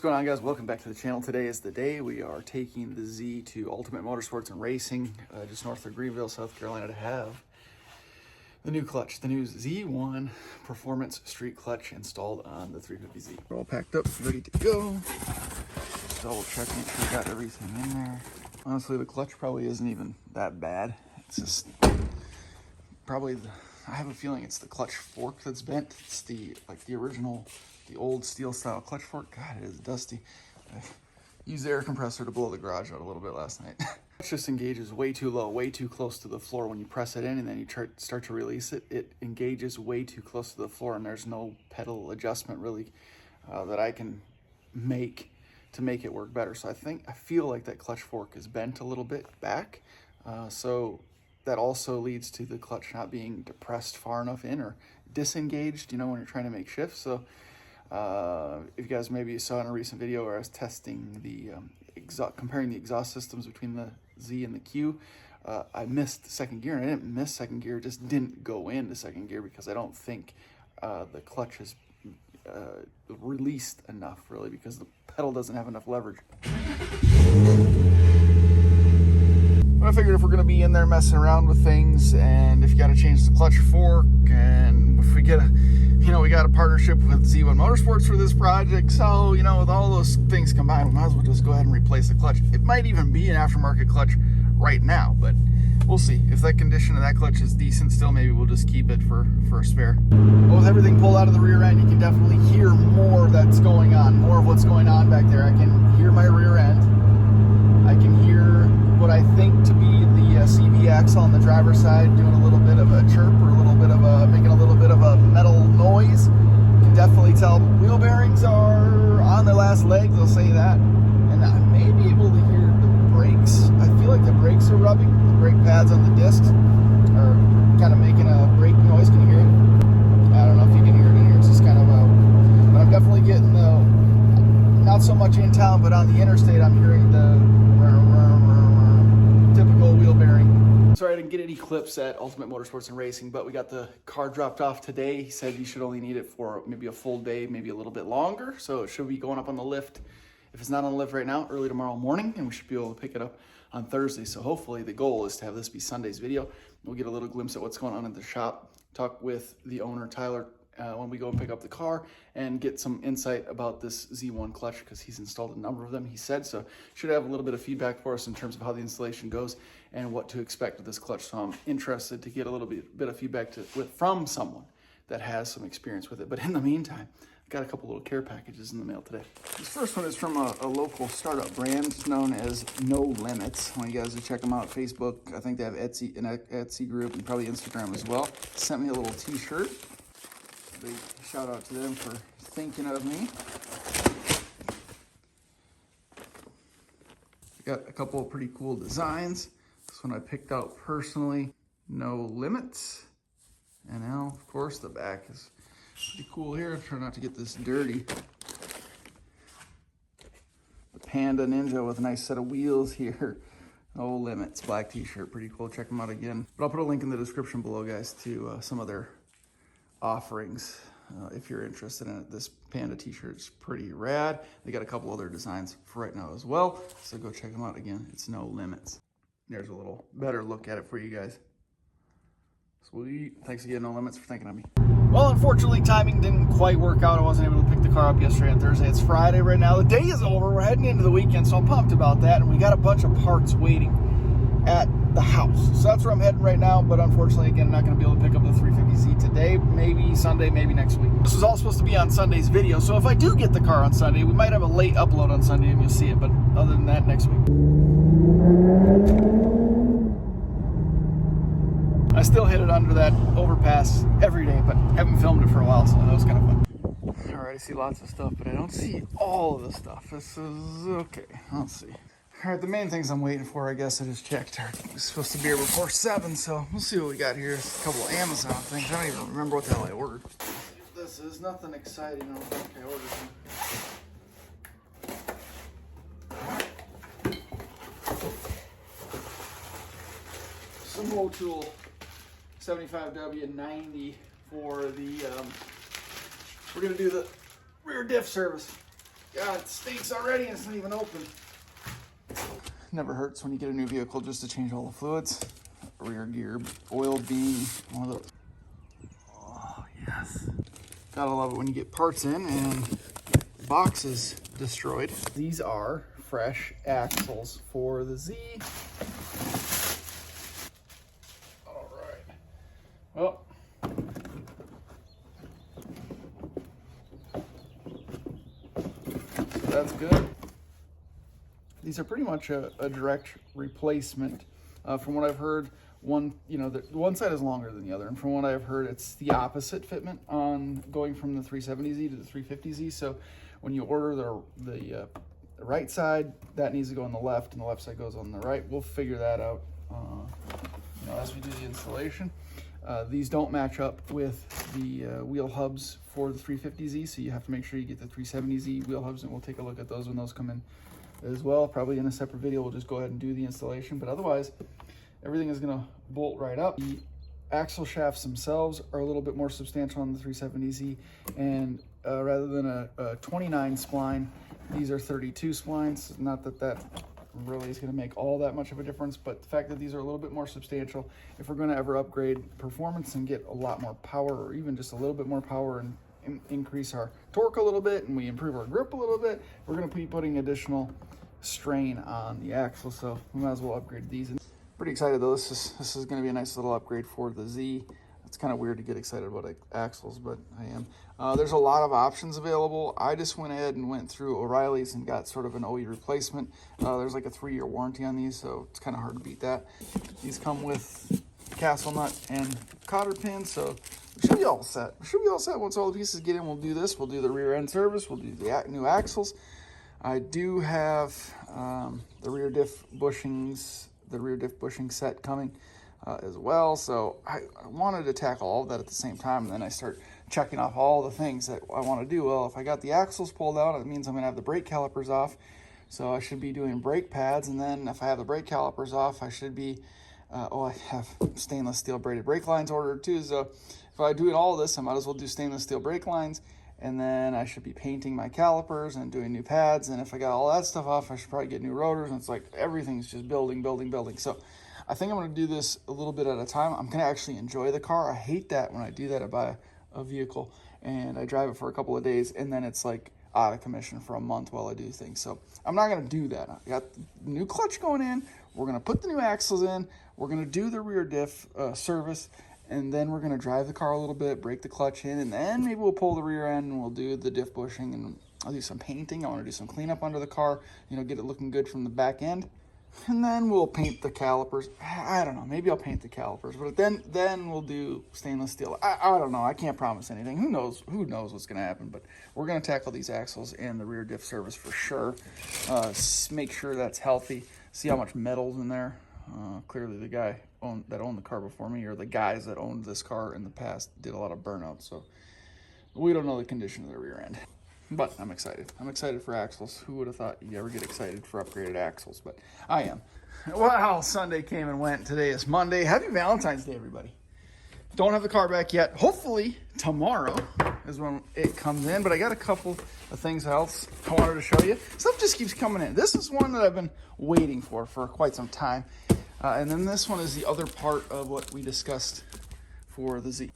going on, guys? Welcome back to the channel. Today is the day we are taking the Z to Ultimate Motorsports and Racing just north of Greenville, South Carolina, to have the new clutch, the new Z1 Performance Street Clutch installed on the 350Z. We're all packed up, ready to go. Just double check, make sure I got everything in there. Honestly, the clutch probably isn't even that bad. It's just probably I have a feeling it's the clutch fork that's bent. It's the original, the old steel style clutch fork. God, it is dusty. I used the air compressor to blow the garage out a little bit last night. It just engages way too low, way too close to the floor. When you press it in and then you start to release it, it engages way too close to the floor, and there's no pedal adjustment really that I can make to make it work better. So I feel like that clutch fork is bent a little bit back. So that also leads to the clutch not being depressed far enough in or disengaged, you know, when you're trying to make shifts. So if you guys maybe saw in a recent video where I was testing the comparing the exhaust systems between the Z and the Q, I missed second gear, and I didn't miss second gear, just didn't go into second gear because I don't think the clutch is released enough, really, because the pedal doesn't have enough leverage. I figured if we're going to be in there messing around with things, and if you got to change the clutch fork, and if we get we got a partnership with Z1 Motorsports for this project, so, with all those things combined, we might as well just go ahead and replace the clutch. It might even be an aftermarket clutch right now, but we'll see. If that condition of that clutch is decent still, maybe we'll just keep it for a spare. Well, with everything pulled out of the rear end, you can definitely hear more that's going on, more of what's going on back there. I can hear my rear end. I can hear what I think to be the CV axle on the driver's side doing a little bit of a chirp, or making a little bit of a metal noise. You can definitely tell wheel bearings are on their last legs, they'll say that. And I may be able to hear the brakes. I feel like the brakes are rubbing. The brake pads on the discs are kind of making a brake noise. Can you hear it? I don't know if you can hear it in here. It's just kind of but I'm definitely getting not so much in town, but on the interstate, I'm hearing the typical wheel bearing. Sorry I didn't get any clips at Ultimate Motorsports and Racing, but we got the car dropped off today. He said you should only need it for maybe a full day, maybe a little bit longer. So it should be going up on the lift. If it's not on the lift right now, early tomorrow morning, and we should be able to pick it up on Thursday. So hopefully the goal is to have this be Sunday's video. We'll get a little glimpse at what's going on in the shop, talk with the owner, Tyler, when we go and pick up the car, and get some insight about this Z1 clutch, because he's installed a number of them, he said. So should have a little bit of feedback for us in terms of how the installation goes and what to expect with this clutch. So I'm interested to get a little bit of feedback from someone that has some experience with it. But in the meantime, I got a couple little care packages in the mail today. This first one is from a local startup brand known as No Limits. I want you guys to check them out. Facebook, I think they have an Etsy group, and probably Instagram as well. Sent me a little t-shirt. Big shout out to them for thinking of me. Got a couple of pretty cool designs. This one I picked out personally. No Limits. And now, of course, the back is pretty cool here. Try not to get this dirty. The Panda Ninja with a nice set of wheels here. No Limits, black t-shirt, pretty cool. Check them out again. But I'll put a link in the description below, guys, to some of their offerings if you're interested in it. This Panda t-shirt is pretty rad. They got a couple other designs for right now as well, so go check them out. Again, it's No Limits. There's a little better look at it for you guys. Sweet. Thanks again, No Limits, for thinking of me. Well, unfortunately, timing didn't quite work out. I wasn't able to pick the car up yesterday on Thursday. It's Friday right now. The day is over. We're heading into the weekend, so I'm pumped about that. And we got a bunch of parts waiting at the house. So that's where I'm heading right now. But unfortunately, again, I'm not going to be able to pick up the 350Z today. Maybe Sunday, maybe next week. This was all supposed to be on Sunday's video. So if I do get the car on Sunday, we might have a late upload on Sunday and you'll see it. But other than that, next week. I still hit it under that overpass every day, but haven't filmed it for a while, so that was kind of fun. All right, I see lots of stuff, but I don't see all of the stuff. This is okay. Let's see. All right, the main things I'm waiting for, I guess I just checked. It's supposed to be here before 7, so we'll see what we got here. There's a couple of Amazon things. I don't even remember what the hell I ordered. This is nothing exciting. I don't think I ordered some Motul 75W90 for the, we're gonna do the rear diff service. God, it stinks already and it's not even open. Never hurts when you get a new vehicle just to change all the fluids. Rear gear oil being one of those. Oh, yes. Gotta love it when you get parts in and the box is destroyed. These are fresh axles for the Z. All right. Well, that's good. These are pretty much a direct replacement. From what I've heard, one side is longer than the other, and from what I've heard, it's the opposite fitment on going from the 370Z to the 350Z. So when you order the right side, that needs to go on the left, and the left side goes on the right. We'll figure that out as we do the installation. These don't match up with the wheel hubs for the 350Z, so you have to make sure you get the 370Z wheel hubs, and we'll take a look at those when those come in as well. Probably in a separate video, we'll just go ahead and do the installation, but otherwise, everything is gonna bolt right up. The axle shafts themselves are a little bit more substantial on the 370Z, and rather than a 29 spline, these are 32 splines. Not that that really is gonna make all that much of a difference, but the fact that these are a little bit more substantial, if we're gonna ever upgrade performance and get a lot more power, or even just a little bit more power and increase our torque a little bit, and we improve our grip a little bit, we're going to be putting additional strain on the axle, so we might as well upgrade these. Pretty excited though. This is going to be a nice little upgrade for the Z. It's kind of weird to get excited about axles, but I am. There's a lot of options available. I just went ahead and went through O'Reilly's and got sort of an OE replacement. There's like a 3-year warranty on these, so it's kind of hard to beat that. These come with castle nut and cotter pins, so we should be all set. We should be all set once all the pieces get in. We'll do this. We'll do the rear end service. We'll do the new axles. I do have the rear diff bushings, the rear diff bushing set coming as well. So I wanted to tackle all of that at the same time, and then I start checking off all the things that I want to do. Well, if I got the axles pulled out, it means I'm going to have the brake calipers off. So I should be doing brake pads, and then if I have the brake calipers off, I should be, I have stainless steel braided brake lines ordered too. So if I do all this, I might as well do stainless steel brake lines, and then I should be painting my calipers and doing new pads. And if I got all that stuff off, I should probably get new rotors. And it's like everything's just building. So I think I'm going to do this a little bit at a time. I'm going to actually enjoy the car. I hate that when I do that. I buy a vehicle and I drive it for a couple of days, and then it's like out of commission for a month while I do things. So I'm not going to do that. I got the new clutch going in. We're going to put the new axles in. We're going to do the rear diff service. And then we're going to drive the car a little bit, break the clutch in, and then maybe we'll pull the rear end and we'll do the diff bushing, and I'll do some painting. I want to do some cleanup under the car, get it looking good from the back end. And then we'll paint the calipers. I don't know. Maybe I'll paint the calipers, but then we'll do stainless steel. I don't know. I can't promise anything. Who knows what's going to happen, but we're going to tackle these axles and the rear diff service for sure. Make sure that's healthy. See how much metal's in there. Clearly the guy that owned the car before me, or the guys that owned this car in the past, did a lot of burnout, so we don't know the condition of the rear end. But I'm excited. I'm excited for axles. Who would have thought you'd ever get excited for upgraded axles? But I am. Wow, Sunday came and went. Today is Monday. Happy Valentine's Day, everybody. Don't have the car back yet. Hopefully tomorrow is when it comes in, but I got a couple of things else I wanted to show you. Stuff just keeps coming in. This is one that I've been waiting for quite some time. And then this one is the other part of what we discussed for the Z.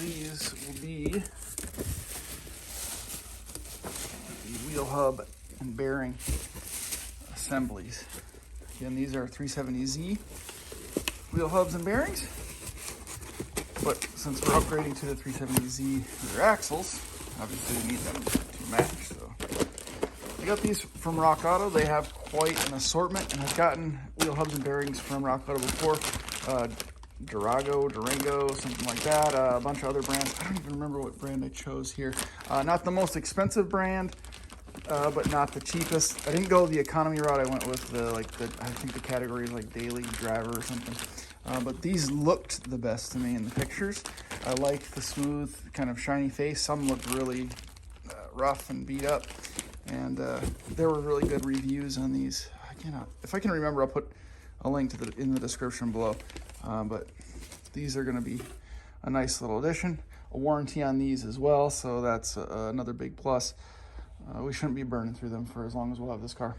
These will be the wheel hub and bearing assemblies. Again, these are 370Z wheel hubs and bearings. But since we're upgrading to the 370Z rear axles, obviously we need them to match. So I got these from Rock Auto. They have quite an assortment, and I've gotten wheel hubs and bearings from Rock Auto before. Durango, something like that. A bunch of other brands. I don't even remember what brand I chose here. Not the most expensive brand, but not the cheapest. I didn't go the economy route. I went with I think the category is like daily driver or something. But these looked the best to me in the pictures. I like the smooth, kind of shiny face. Some looked really rough and beat up. And there were really good reviews on these. If I can remember, I'll put a link to in the description below. But these are going to be a nice little addition. A warranty on these as well, so that's another big plus. we shouldn't be burning through them for as long as we'll have this car.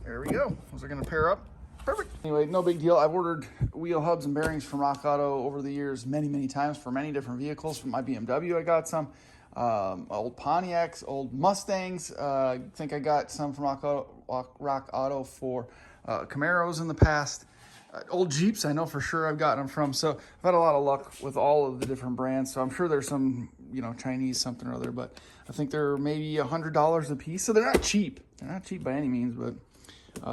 There we go. Those are going to pair up. Perfect. Anyway, no big deal. I've ordered wheel hubs and bearings from Rock Auto over the years many times for many different vehicles. From my BMW, I got some. Old Pontiacs, old Mustangs. I think I got some from Rock Auto for Camaros in the past. Old Jeeps, I know for sure I've gotten them from. So I've had a lot of luck with all of the different brands. So I'm sure there's some, Chinese something or other, but I think they're maybe $100 a piece. So they're not cheap. They're not cheap by any means, but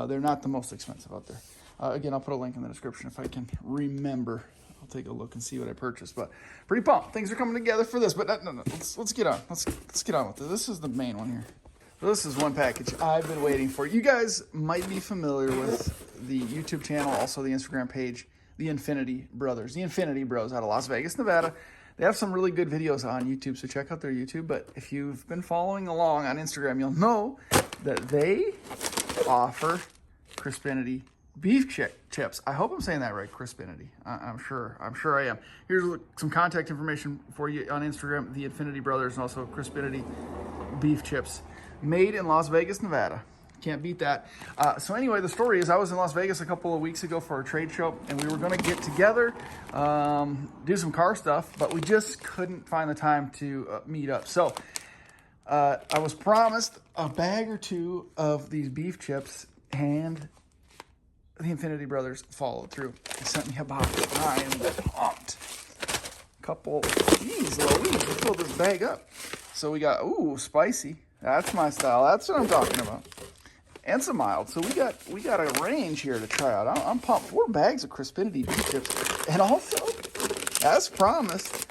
they're not the most expensive out there. Again, I'll put a link in the description if I can remember. I'll take a look and see what I purchased, but pretty pumped. Things are coming together for this, but no. Let's get on. Let's get on with it. This is the main one here. So this is one package I've been waiting for. You guys might be familiar with the YouTube channel, also the Instagram page, the Infinity Brothers, the Infinity Bros out of Las Vegas, Nevada. They have some really good videos on YouTube, so check out their YouTube. But if you've been following along on Instagram, you'll know that they offer Crispinity beef chips. I hope I'm saying that right, Crispinity. I'm sure I am. Here's some contact information for you on Instagram, the Infinity Brothers, and also Crispinity beef chips, made in Las Vegas, Nevada. Can't beat that. So anyway, the story is I was in Las Vegas a couple of weeks ago for a trade show, and we were going to get together, do some car stuff, but we just couldn't find the time to meet up. So I was promised a bag or two of these beef chips, and the Infinity Brothers followed through. They sent me a box. I am pumped. Jeez Louise, let's fill this bag up. So we got, spicy. That's my style. That's what I'm talking about. And some mild. So we got a range here to try out. I'm pumped. 4 bags of Crispinity beef chips. And also, as promised,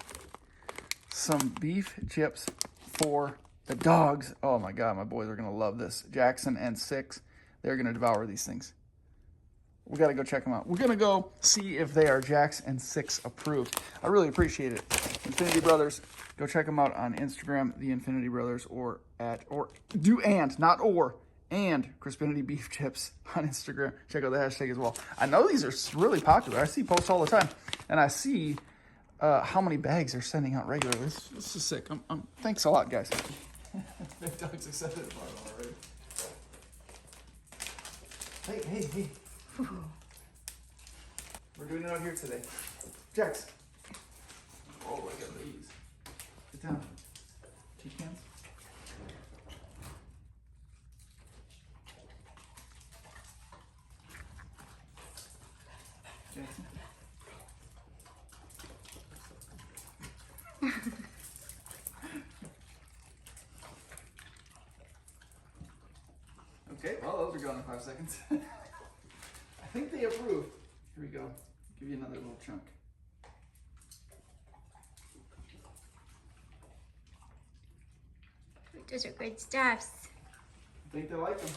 some beef chips for the dogs. Oh my God, my boys are going to love this. Jackson and Six, they're going to devour these things. We got to go check them out. We're going to go see if they are Jax and Six approved. I really appreciate it. Infinity Brothers, go check them out on Instagram, the Infinity Brothers, and Crispinity Beef Chips on Instagram. Check out the hashtag as well. I know these are really popular. I see posts all the time, and I see how many bags they're sending out regularly. This is sick. Thanks a lot, guys. Big Dog's excited about it already. Hey. We're doing it out here today. Jax. Oh, look at these. Sit down. Tea cans. Jackson. Okay, well, those are gone in 5 seconds. I think they approve. Here we go. Give you another little chunk. Those are good stuffs. I think they like them.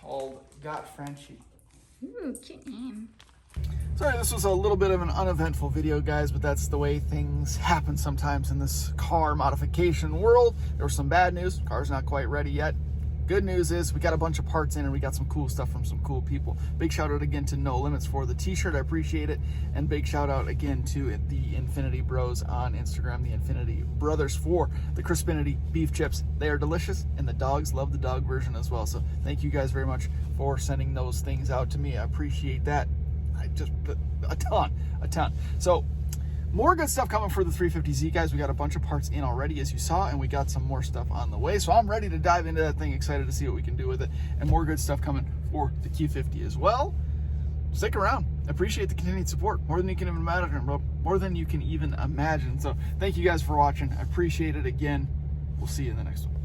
Called Got Frenchie. Ooh, cute name. Sorry, this was a little bit of an uneventful video, guys, but that's the way things happen sometimes in this car modification world. There was some bad news. Car's not quite ready yet. Good news is we got a bunch of parts in and we got some cool stuff from some cool people. Big shout out again to No Limits for the t-shirt. I appreciate it. And big shout out again to the Infinity Bros on Instagram, the Infinity Brothers, for the Crispinity beef chips. They are delicious and the dogs love the dog version as well. So thank you guys very much for sending those things out to me. I appreciate that. A ton. So more good stuff coming for the 350Z, guys. We got a bunch of parts in already, as you saw, and we got some more stuff on the way. So I'm ready to dive into that thing, excited to see what we can do with it, and more good stuff coming for the Q50 as well. Stick around. Appreciate the continued support, more than you can even imagine. So thank you guys for watching. I appreciate it again. We'll see you in the next one.